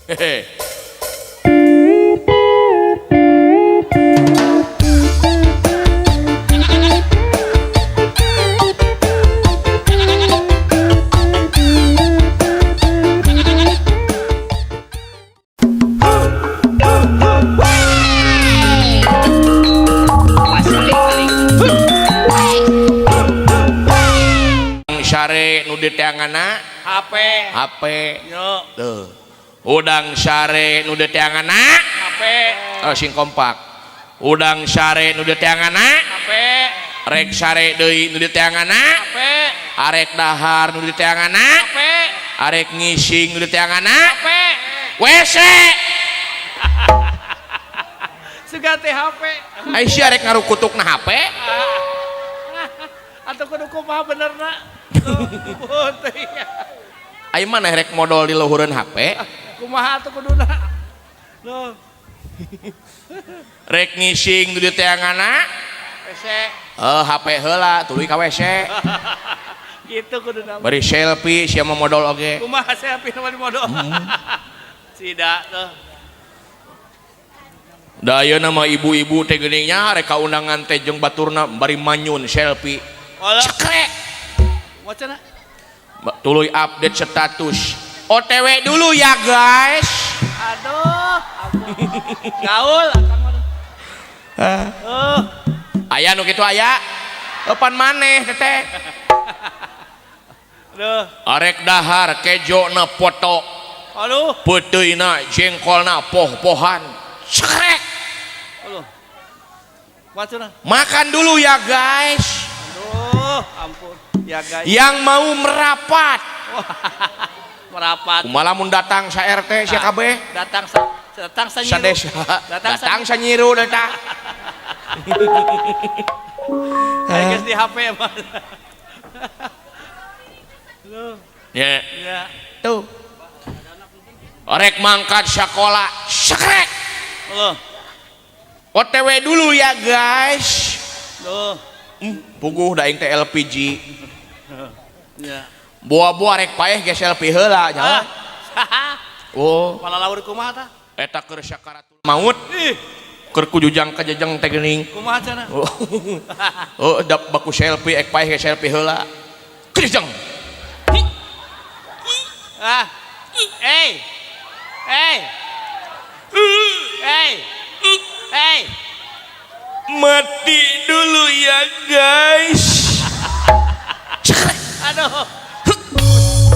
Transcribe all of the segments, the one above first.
Hehe. Sare nu di teanganna HP Yo. tuh udang sare nu di teanganna HP. sing kompak udang sare nu di teanganna HP. rek sare deui nu di teanganna HP. arek dahar nu di teanganna HP. arek ngising nu di teanganna HP. WC Suga teh HP. ai si arek ngarukutukna HP Atau kudu kumaha benerna? ai mana rek modal di luhureun HP Kumaha atuh kuduna? Loh, rek ngising nu di teanganna WC. HP heula tuluy ka WC Gitu kuduna. bari selfie sia mah modal oge Kumaha selfie nu di modal. Sida tuh. da ayeuna mah ibu-ibu teh geuningnya rek kaundangan teh jeung baturna bari manyun selfie Olah. cekrek Wacana? tuluy update status OTW dulu ya guys Aduh, ampun. Gaul akang mah. aya nu kitu aya eupan maneh teteh Aduh. arek dahar kejona foto Aduh. peuteuna jengkolna poh-pohan cekrek Aduh. Wacana? makan dulu ya guys Aduh, ampun. Ya guys. yang mau merapat Merapat. kumaha mun datang sa RT sia kabeh Datang sa sa nyiru. desa Datang datang sa nyiru datang Geus di HP mah. Loh, ya ya. tuh rek mangkat sekolah sekrek Loh, OTW dulu ya guys loh. puguh da aing teh LPG Ya. buah-buah rek paeh ge selfie heula nya oh Malah laur kumaha tah? eta keur sakaratul maut Ih, keur kujujang ka jejeng teh geuning kumaha cenah? oh da baku selfie ek paeh ge selfie heula kujujang Ah. Hey. Hey. Hey. Hey. mati dulu ya guys Aduh.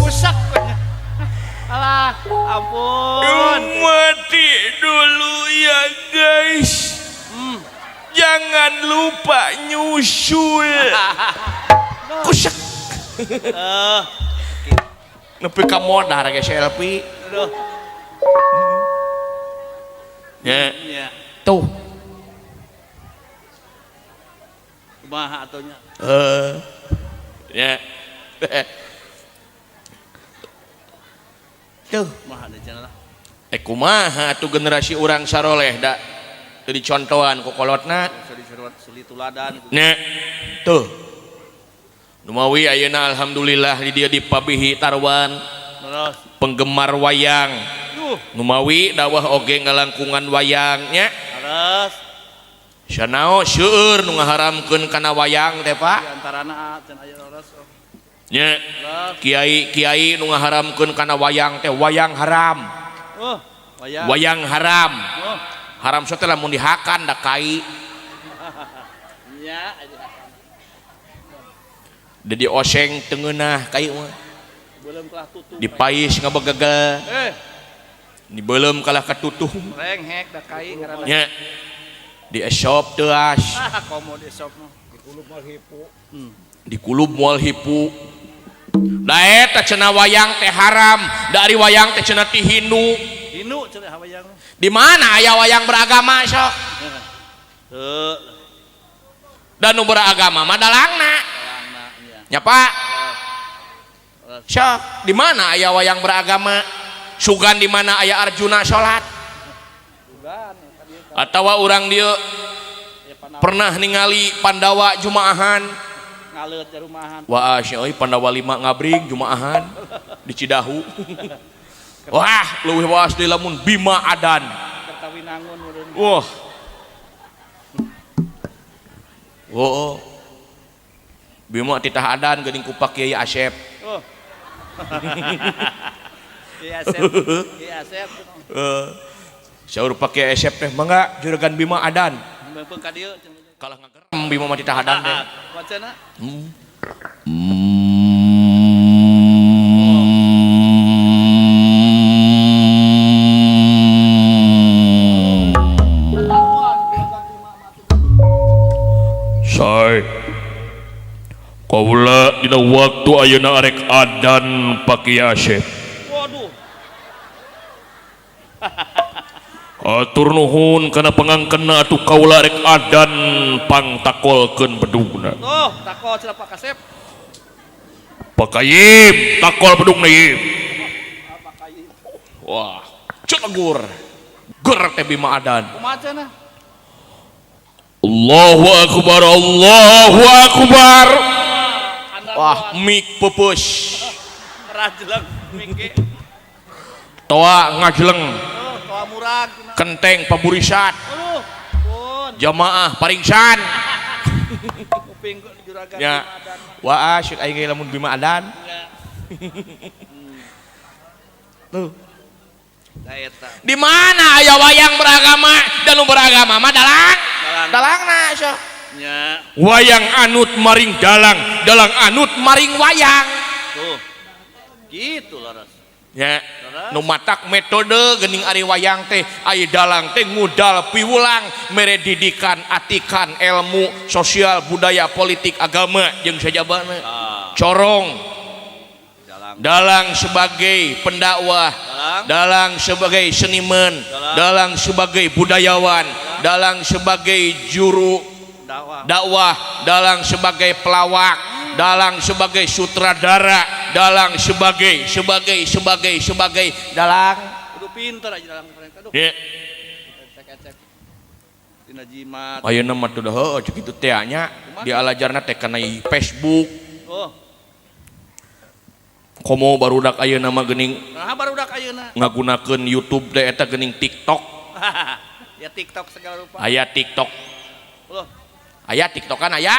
Rusak. Alah, ampun. mati dulu ya guys jangan lupa nyusul kusak nepi ka modar ge selfie Aduh. ya Ya. tuh Kumaha atunya? ya tuh Kumaha deui cenah? kumaha atuh generasi urang saroleh da teu dicontohan ku kolotna Suli tuladan. nya tuh numawi ayeuna alhamdulillah di dieu dipabihi tarwan Terus. penggemar wayang Duh, numawi dawah oge ngalangkungan wayangnya terus. sanao seueur nu ngaharamkeun kana wayang teh Di Pak antarana can aya terus. nya Terus. kiai-kiai nu ngaharamkeun kana wayang teh wayang haram Wayang. wayang haram Oh. haram sote lamun dihakan da kai Nya. da dioseng teu ngeunah kai mah Belum kelah tutup. dipais ngabegegel dibeuleum kalah katutuh Reng hek da kai ngaranna. nya di esop teuas Komo di shop mah. dikulub moal hipu da eta cenah wayang teh haram dari wayang teh cenah ti Hindu Hinu cenah wayang. di mana aya wayang beragama sok Teu. dan nu beragama mah dalangna Langna nya. nya Pak sok di mana aya wayang beragama sugan di mana aya Arjuna salat Sugan. atawa urang dieu pernah ningali Pandawa jumaahan Ngaleut di rumahan. wah euy Pandawa 5 ngabring jumaahan di Cidahu Wah, leuwih waas deui lamun Bima Adan. Kertawinangun meureun. Wah. Oh. Bima titah Adan geuning ku Pak Kiai Asep. Oh. Iya Asep. Iya Asep. Saur Pak Kiai Asep teh mangga juragan Bima Adan. Beung ka dieu. Kalah ngagerem Bima mah titah Adan teh. Wacana. Say kaula dina waktu ayeuna arek adan Pak Kiai Asep. Waduh. Atur nuhun kana pangangkenna atuh kaula arek adan pangtakolkeun bedugna. Tuh, takol cenah Pak Kasep. Pak Kayim takol bedugna ieu. Pak Kayi. Wah, cegur. Ger teh Bima Adan. Kumaha cenah? Allahu Akbar, Allahu Akbar. Wah, Wah, mik pupus. rajleng mingke. Toa ngajleng, Oh, toa murag. kenteng paburisat, Aduh, pun. jamaah paringsan. Kuping juragan Ya. Bima Adan. Wah, syuk aing ge lamun Bima Adan. Ya. Tuh. Da eta. Di mana aya wayang beragama? Dan nu beragama mah dalang. Dalangna sok. Nya. Wayang anut maring dalang, dalang anut maring wayang. Tuh. Gitu laras. Ya, nu matak metode geuning ari wayang teh aya dalang teh ngudal piwulang mere didikan atikan ilmu sosial budaya politik agama jeung sajabana. Corong dalang sebagai pendakwah, dalang sebagai seniman, dalang sebagai budayawan, dalang sebagai juru dakwah, dalang sebagai pelawak, dalang sebagai sutradara, dalang sebagai dalang. Kudu pinter aja dalang keren. Aduh. Ya. Cek-cek. Dina jimat. Ayeuna mah teu heueuh cek kitu teh nya di alajarna teh kana Facebook. Oh. Komo barudak ayeuna mah geuning Nah, barudak ayeuna. ngagunakeun YouTube teh eta geuning TikTok. Ya TikTok segala rupa. Aya TikTok. Loh. Aya TikTokan aya.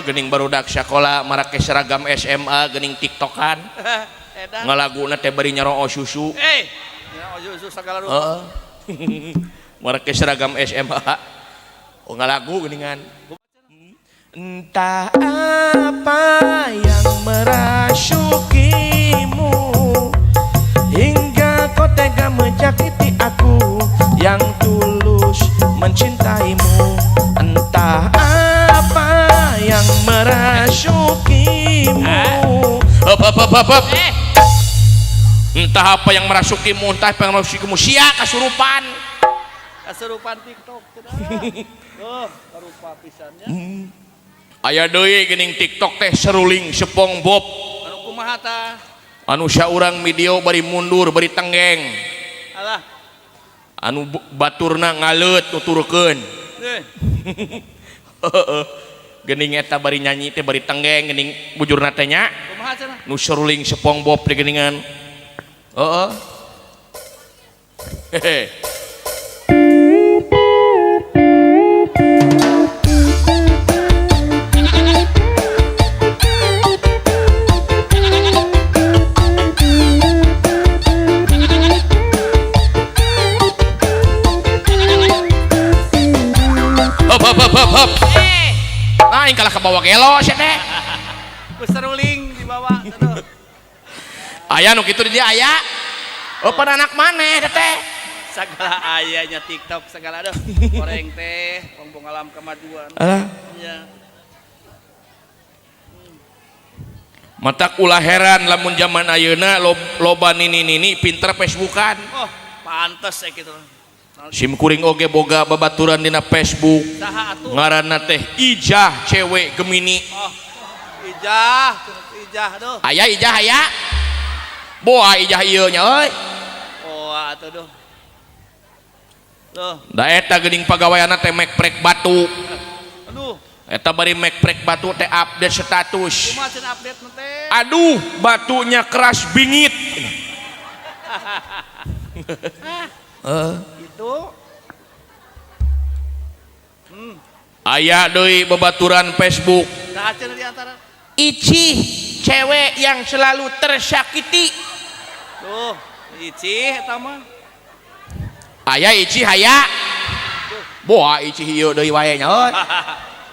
Geuning barudak sakola marake seragam SMA geuning TikTokan. Edan. Ngalaguna teh bari nyaroo susu. Ya ojo segala rupa. Heeh. Marake seragam SMA. Oh ngalagu geuningan. Entah apa yang merasukimu hingga kau tega menjakiti aku yang tulus mencintaimu. Entah apa yang merasukimu. Hop. Entah apa yang merasukimu, entah apa yang merasukimu. Sia kasurupan. Kasurupan TikTok. Oh, karupa pisannya. Aya deui geuning TikTok teh seruling SpongeBob. Anu kumaha tah? Anu saurang video bari mundur bari tenggeng. Alah. Anu baturna ngaleut nuturkeun. Heeh. Geuning eta bari nyanyi teh bari tenggeng geuning bujurna teh nya. Kumaha cenah? Nu seruling SpongeBob teh geuningan. Heeh. Hehe. Hop. Nah, ini kalah ke bawah gelo sih teh. Ku seruling di bawah. Aduh. Aya nu kitu di dia aya. Pada anak maneh teh. Segala ayahnya TikTok segala aduh. Goreng teh, bongbong alam kemajuan. Alah. Ya. Matak ulah heran lamun zaman ayeuna loba nini pinter Facebookan. Oh, pantes gitu. Sim kuring oge boga babaturan dina Facebook. Saha atuh? Ngaranna teh Ijah cewek Gemini. Oh, Ijah aduh. Aya Ijah aya. Boa Ijah ieu nya euy. Oh, atuh duh. Loh, Da eta geuning pagaweanna teh mek-prek batu. aduh. Eta bari mek-prek batu teh update status. Kumaha cenah update teh? Aduh, batunya keras bingit. Itu. Aya deui babaturan Facebook. Nah, cenah di antara. Icih cewek yang selalu tersakiti. Tuh, icih eta mah. Aya icih aya. Boa icih ieu deui wae nya euy.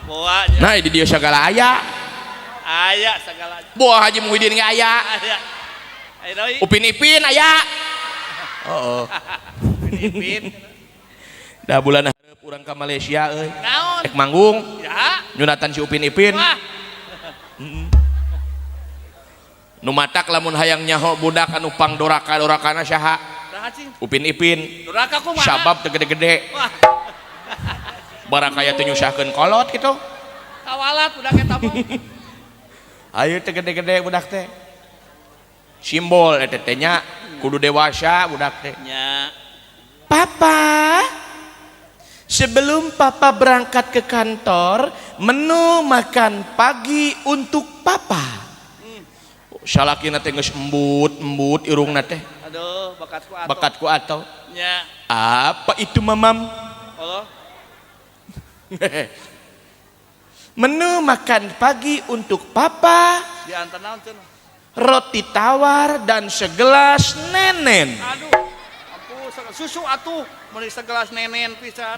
Boa. Nah di dieu sagala aya. Aya segala. Boa Haji Muhyiddin ge aya. Aya. Aya deui. Upin Ipin aya. Heeh. Ipin. Da bulan hareup urang ka Malaysia euy. Naon? Ek manggung. Ya. Nyunatan si Upin Ipin. Wah. Nu matak lamun hayang nyaho budak anu pangdoraka-dorakana saha? Nah, cing. Upin Ipin. Duraka kumaha? Sabab teu gede-gede. Wah. Barang kaya teu nyusahkeun kolot kitu. Kawalat budak eta mah. Ayo teh gede-gede budak teh. Simbol eta teh nya kudu dewasa budak teh. Nya. Papa, sebelum papa berangkat ke kantor, menu makan pagi untuk papa. Salakina teh geus embut irungna teh. Aduh, bakatku atuh. Bakatku atuh. Nya. Apa itu mamam? Allah. Menu makan pagi untuk papa, Di antara naon cenah? roti tawar dan segelas nenen. Aduh. Ampun, susu atuh. Meuli segelas nenen pisan.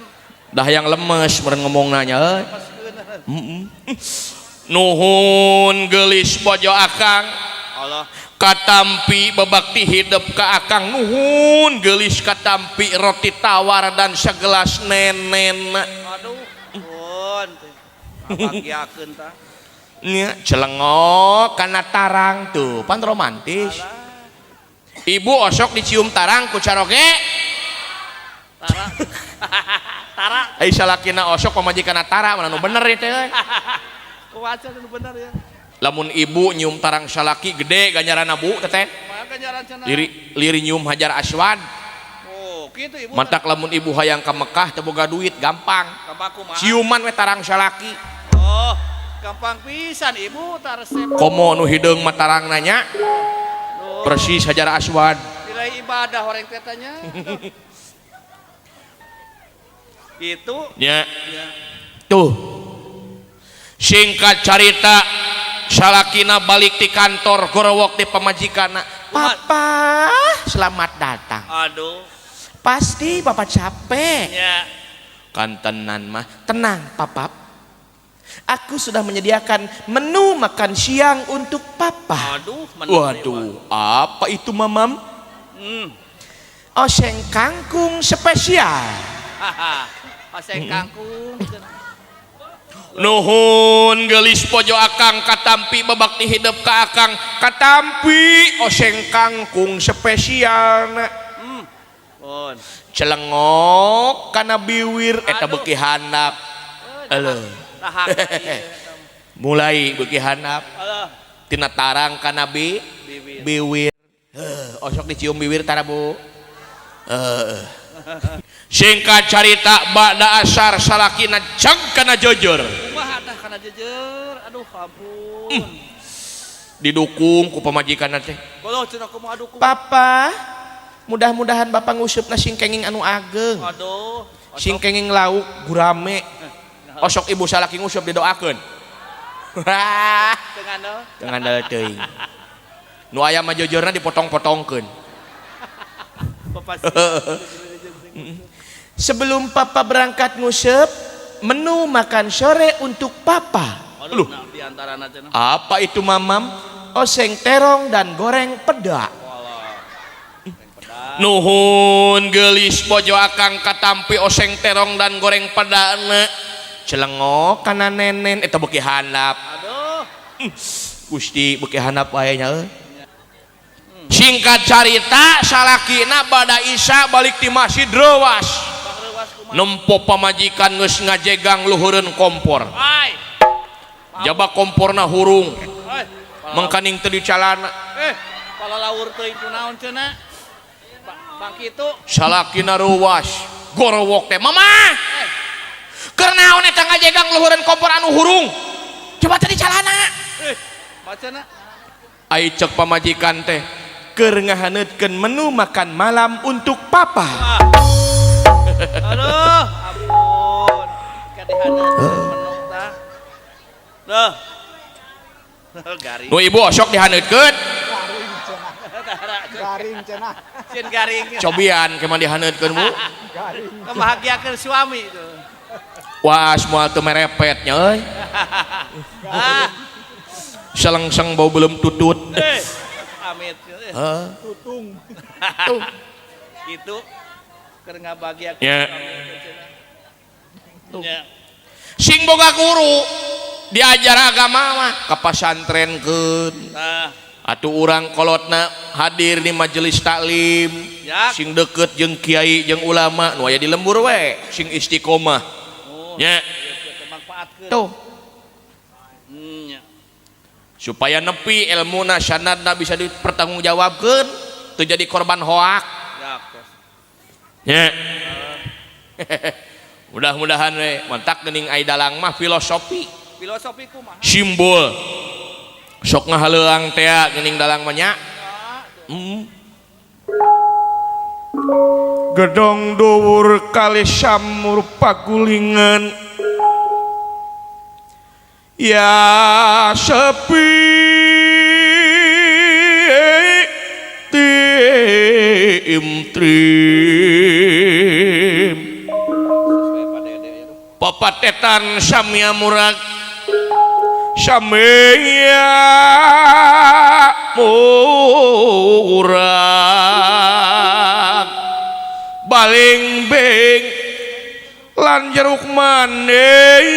Dah yang lemes meureun ngomong nanya euy. Paskeun. Nuhun gelis bojo akang. Allah. Katampi bebakti hidup ke akang. Nuhun gelis katampi roti tawar dan segelas nenen. Aduh. Pun. Abanggiakeun tah. Nya celengok kana tarang tuh, pan romantis. Ibu osok dicium tarang ku caroge. Tara. Tara. Ai salakina osok pamajikana tara mana nu bener ieu teh. Kuaca nu bener ya. Lamun ibu nyium tarang salaki gede ganjaranna bu teteh. Maka jalan cenah. Liri nyium Hajar Aswad. Oh, kitu ibu. Mantak lamun ibu hayang ka Mekah teu boga duit gampang. Kabaku mah. Ciuman we tarang salaki. Oh, gampang pisan ibu tar resep. Komo nu hideung mah tarang nanya. Duh, Persis Hajar Aswad. nilai ibadah orang tetanya. Itu Nya ya. tuh. Singkat carita salakina balik di kantor gorowok di pamajikana. Papa, selamat datang. Aduh. Pasti papa capek. Ya. Kan tenan mah, tenang papa. Aku sudah menyediakan menu makan siang untuk papa. Aduh, Waduh, apa itu mamam? Oseng kangkung spesial. Haha. Oseng kangkung. Nuhun gelis pojo akang katampi babakti hidup ka akang katampi oseng kangkung spesial. Pun. Celengok kana biwir eta beuki handap. Eleuh. Tahak. Mulai beuki handap Allah. tina tarang kana Bibir. biwir. Osok dicium bibir tara bu. Singkat carita ba'da asar salakina ceng kana jojor. Kumaha tah kana jeujer. Aduh, ampun. Didukung ku pamajikanna teh. Kalau cenah kumaha aduh. Papa, mudah-mudahan bapak ngusupna singkenging anu ageng. Aduh. Singkenging lauk gurame. Osok ibu salaki ngusup didoakeun. Dengan Teu teuing. Nu aya mah jojorna dipotong-potongkeun. Papas. Sebelum papa berangkat ngusup, menu makan sore untuk papa. Aduh, nah, di antarana cenah. Apa itu mamam? Oseng terong dan goreng peda. Nuhun gelis bojo akang katampi oseng terong dan goreng peda. Celengok kana nenen eta beuki handap. Aduh. Gusti beuki handap wae nya euy. Singkat carita salakina bada isya balik di masjid rewas. Bakrewas kumaha? Nempo pamajikan geus ngajegang luhureun kompor. Ai. Jaba komporna hurung. Ai. Mengkaning teu dicalana. Pala laur teuing kunaon cenah? Bang kitu. Salakina rewas. Gorowok teh, "Mama, keur naon eta ngajegang luhureun kompor anu hurung? Coba teh dicalana." Bacana. Ai cek pamajikan teh, keur ngahaneutkeun menu makan malam untuk papa. Aduh, ampun. Kadihana menu tah. Duh. Garing. Nu ibu osok dihaneutkeun. Garing cenah. Cin garing. Cobian kemana dihaneutkeun Bu? Membahagiakan suami itu. Wah, semua teu merepetnya euy. Selengseng bau belum tutut. Amit. Tutung. Itu keur ngabahagiakeun Ya. suami. Ya. Sing boga guru diajar agama mah ka pasantrenkeun. Nah, Atuh urang kolotna hadir di majelis taklim. Ya. Sing deket jeung kiai jeung ulama nu aya di lembur we sing istiqomah. Nya. Manfaatkeun. Tuh. Ya. Supaya nepi ilmuna sanadna bisa dipertanggungjawabkeun teu jadi korban hoak. Ya, kos. Nya. Mudah-mudahan we mantak geuning ai dalang mah filosofi, Filosofi kumaha? simbol. Sok ngahaleuang teh geuning dalang mah nya. Gedong dhuwur kali samur pagulingan. Ya sepi trim Sesuai pada ede ya. papatetan samia murag samia murag baling beng lan jeruk manis